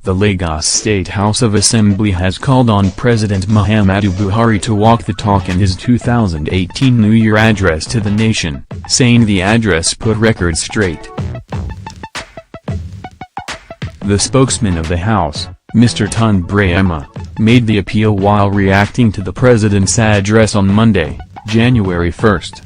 the Lagos State House of Assembly has called on President Muhammadu Buhari to walk the talk in his 2018 New Year address to the nation, saying the address put records straight. The spokesman of the House, Mr. Tunde Braimoh, made the appeal while reacting to the president's address on Monday, January 1st.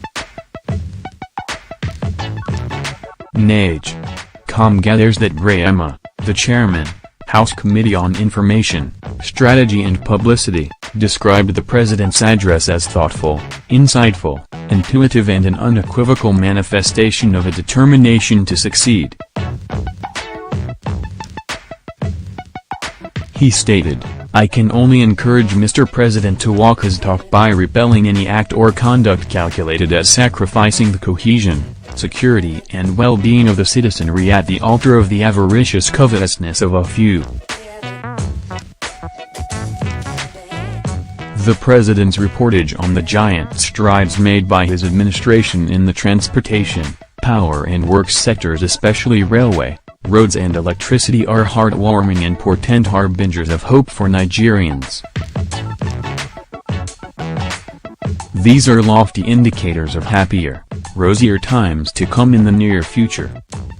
NAJ.com gathers that Braimoh, the chairman, House Committee on Information, Strategy and Publicity, described the president's address as thoughtful, insightful, intuitive and an unequivocal manifestation of a determination to succeed. He stated, "I can only encourage Mr. President to walk his talk by repelling any act or conduct calculated as sacrificing the cohesion, security and well-being of the citizenry at the altar of the avaricious covetousness of a few." The president's reportage on the giant strides made by his administration in the transportation, power and works sectors, especially railway, roads and electricity, are heartwarming and portend harbingers of hope for Nigerians. These are lofty indicators of happier, rosier times to come in the near future.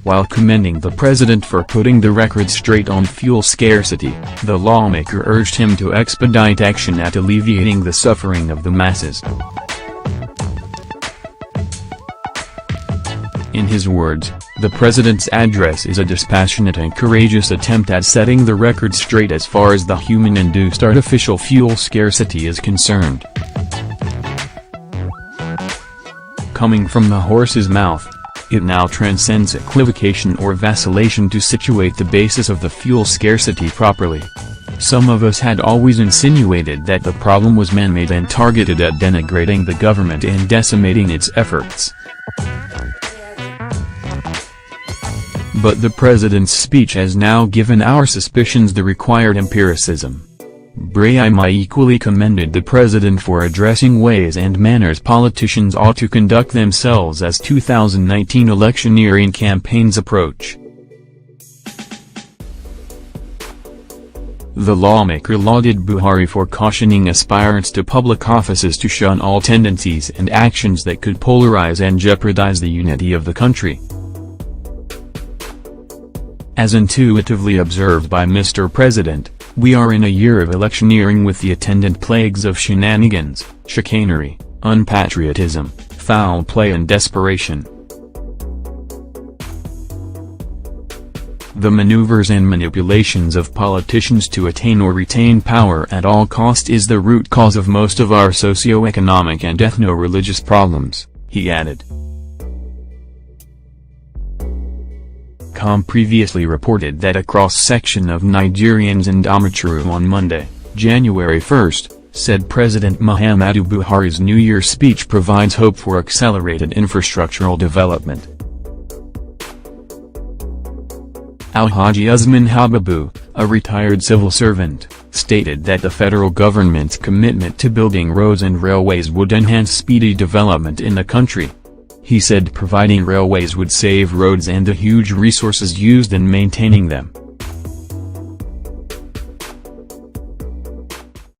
While commending the president for putting the record straight on fuel scarcity, the lawmaker urged him to expedite action at alleviating the suffering of the masses. In his words, the president's address is a dispassionate and courageous attempt at setting the record straight as far as the human-induced artificial fuel scarcity is concerned. Coming from the horse's mouth, it now transcends equivocation or vacillation to situate the basis of the fuel scarcity properly. Some of us had always insinuated that the problem was man-made and targeted at denigrating the government and decimating its efforts. But the president's speech has now given our suspicions the required empiricism. Braimoh equally commended the president for addressing ways and manners politicians ought to conduct themselves as 2019 electioneering campaigns approach. The lawmaker lauded Buhari for cautioning aspirants to public offices to shun all tendencies and actions that could polarize and jeopardize the unity of the country. As intuitively observed by Mr. President, we are in a year of electioneering with the attendant plagues of shenanigans, chicanery, unpatriotism, foul play and desperation. The maneuvers and manipulations of politicians to attain or retain power at all cost is the root cause of most of our socio-economic and ethno-religious problems, he added. Previously reported that a cross-section of Nigerians in Damaturu on Monday, January 1st, said President Muhammadu Buhari's New Year speech provides hope for accelerated infrastructural development. Alhaji Usman Habibu, a retired civil servant, stated that the federal government's commitment to building roads and railways would enhance speedy development in the country. He said providing railways would save roads and the huge resources used in maintaining them.